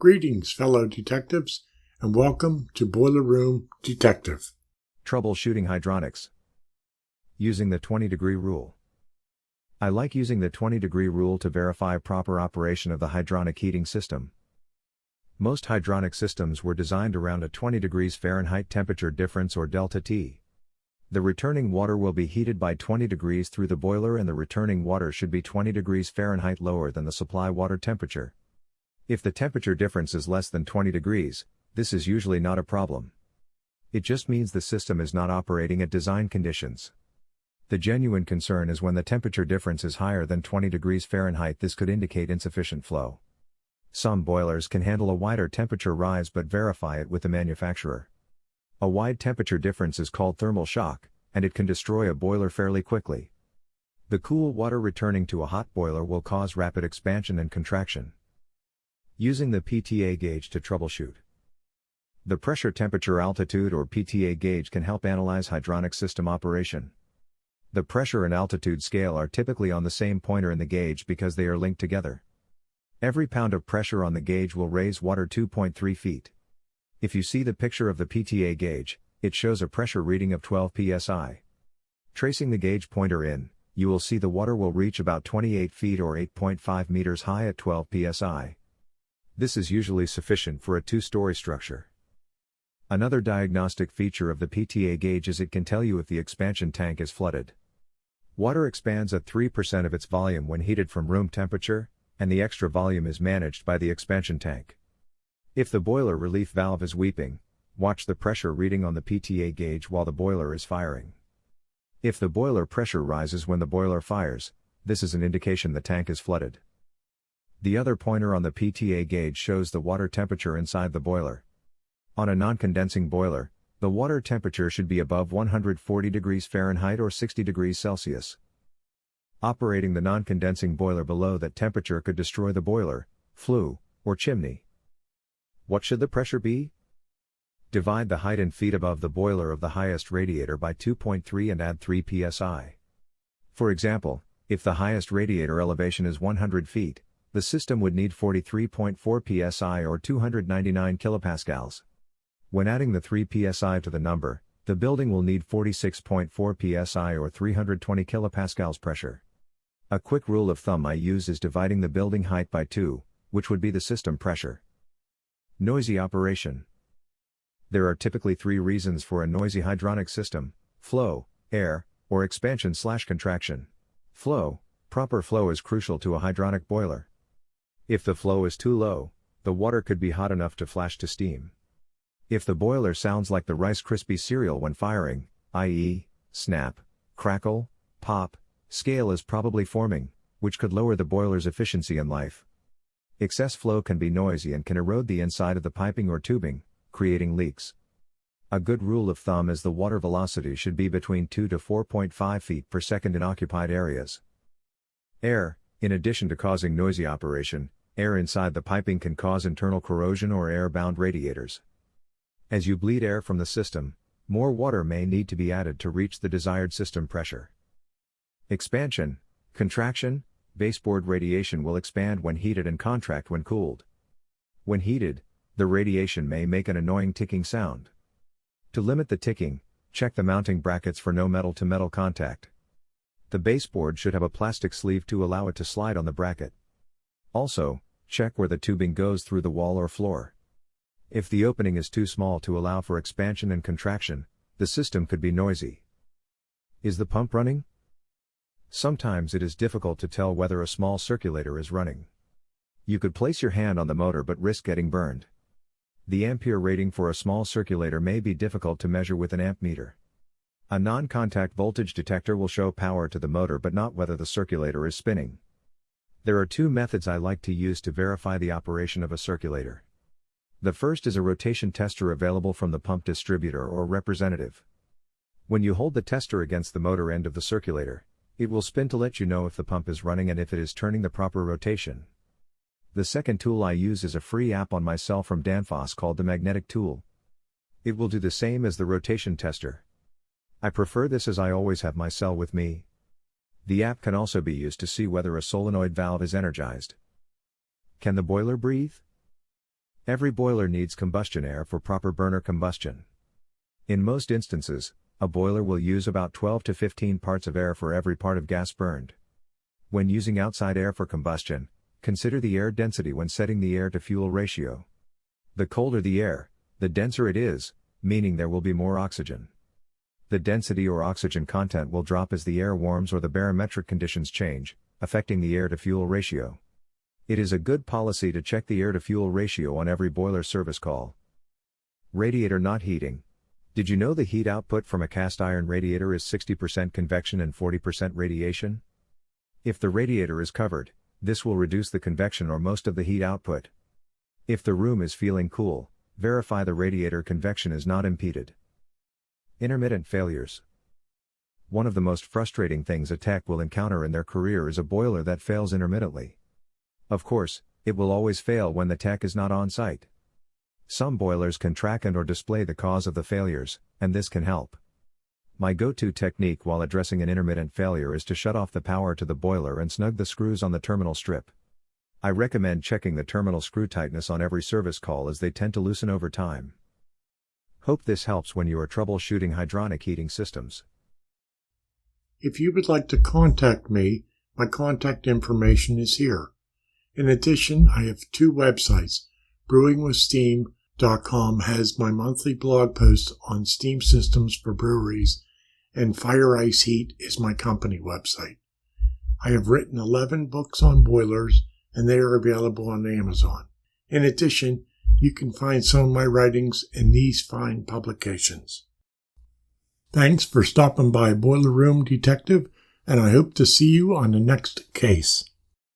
Greetings, fellow detectives, and welcome to Boiler Room Detective. Troubleshooting hydronics. Using the 20-degree rule. I like using the 20-degree rule to verify proper operation of the hydronic heating system. Most hydronic systems were designed around a 20 degrees Fahrenheit temperature difference or delta T. The returning water will be heated by 20 degrees through the boiler, and the returning water should be 20 degrees Fahrenheit lower than the supply water temperature. If the temperature difference is less than 20 degrees, this is usually not a problem. It just means the system is not operating at design conditions. The genuine concern is when the temperature difference is higher than 20 degrees Fahrenheit. This could indicate insufficient flow. Some boilers can handle a wider temperature rise, but verify it with the manufacturer. A wide temperature difference is called thermal shock, and it can destroy a boiler fairly quickly. The cool water returning to a hot boiler will cause rapid expansion and contraction. Using the PTA gauge to troubleshoot. The pressure temperature altitude or PTA gauge can help analyze hydronic system operation. The pressure and altitude scale are typically on the same pointer in the gauge because they are linked together. Every pound of pressure on the gauge will raise water 2.3 feet. If you see the picture of the PTA gauge, it shows a pressure reading of 12 psi. Tracing the gauge pointer in, you will see the water will reach about 28 feet or 8.5 meters high at 12 psi. This is usually sufficient for a two-story structure. Another diagnostic feature of the PTA gauge is it can tell you if the expansion tank is flooded. Water expands at 3% of its volume when heated from room temperature, and the extra volume is managed by the expansion tank. If the boiler relief valve is weeping, watch the pressure reading on the PTA gauge while the boiler is firing. If the boiler pressure rises when the boiler fires, this is an indication the tank is flooded. The other pointer on the PTA gauge shows the water temperature inside the boiler. On a non-condensing boiler, the water temperature should be above 140 degrees Fahrenheit or 60 degrees Celsius. Operating the non-condensing boiler below that temperature could destroy the boiler, flue, or chimney. What should the pressure be? Divide the height in feet above the boiler of the highest radiator by 2.3 and add 3 psi. For example, if the highest radiator elevation is 100 feet, the system would need 43.4 psi or 299 kilopascals. When adding the 3 psi to the number, the building will need 46.4 psi or 320 kilopascals pressure. A quick rule of thumb I use is dividing the building height by 2, which would be the system pressure. Noisy operation. There are typically 3 reasons for a noisy hydronic system: flow, air, or expansion/contraction. Flow. Proper flow is crucial to a hydronic boiler. If the flow is too low, the water could be hot enough to flash to steam. If the boiler sounds like the Rice Krispie cereal when firing, i.e., snap, crackle, pop, scale is probably forming, which could lower the boiler's efficiency and life. Excess flow can be noisy and can erode the inside of the piping or tubing, creating leaks. A good rule of thumb is the water velocity should be between 2 to 4.5 feet per second in occupied areas. Air. In addition to causing noisy operation, air inside the piping can cause internal corrosion or air-bound radiators. As you bleed air from the system, more water may need to be added to reach the desired system pressure. Expansion, contraction. Baseboard radiation will expand when heated and contract when cooled. When heated, the radiation may make an annoying ticking sound. To limit the ticking, check the mounting brackets for no metal-to-metal contact. The baseboard should have a plastic sleeve to allow it to slide on the bracket. Also, check where the tubing goes through the wall or floor. If the opening is too small to allow for expansion and contraction, the system could be noisy. Is the pump running? Sometimes it is difficult to tell whether a small circulator is running. You could place your hand on the motor but risk getting burned. The ampere rating for a small circulator may be difficult to measure with an amp meter. A non-contact voltage detector will show power to the motor but not whether the circulator is spinning. There are 2 methods I like to use to verify the operation of a circulator. The first is a rotation tester available from the pump distributor or representative. When you hold the tester against the motor end of the circulator, it will spin to let you know if the pump is running and if it is turning the proper rotation. The second tool I use is a free app on my cell from Danfoss called the Magnetic Tool. It will do the same as the rotation tester. I prefer this as I always have my cell with me. The app can also be used to see whether a solenoid valve is energized. Can the boiler breathe? Every boiler needs combustion air for proper burner combustion. In most instances, a boiler will use about 12 to 15 parts of air for every part of gas burned. When using outside air for combustion, consider the air density when setting the air-to-fuel ratio. The colder the air, the denser it is, meaning there will be more oxygen. The density or oxygen content will drop as the air warms or the barometric conditions change, affecting the air-to-fuel ratio. It is a good policy to check the air-to-fuel ratio on every boiler service call. Radiator not heating. Did you know the heat output from a cast iron radiator is 60% convection and 40% radiation? If the radiator is covered, this will reduce the convection or most of the heat output. If the room is feeling cool, verify the radiator convection is not impeded. Intermittent failures. One of the most frustrating things a tech will encounter in their career is a boiler that fails intermittently. Of course, it will always fail when the tech is not on site. Some boilers can track and/or display the cause of the failures, and this can help. My go-to technique while addressing an intermittent failure is to shut off the power to the boiler and snug the screws on the terminal strip. I recommend checking the terminal screw tightness on every service call as they tend to loosen over time. Hope this helps when you are troubleshooting hydronic heating systems. If you would like to contact me, my contact information is here. In addition, I have two websites. BrewingWithSteam.com has my monthly blog posts on steam systems for breweries, and Fire Ice Heat is my company website. I have written 11 books on boilers, and they are available on Amazon. In addition, you can find some of my writings in these fine publications. Thanks for stopping by Boiler Room Detective, and I hope to see you on the next case.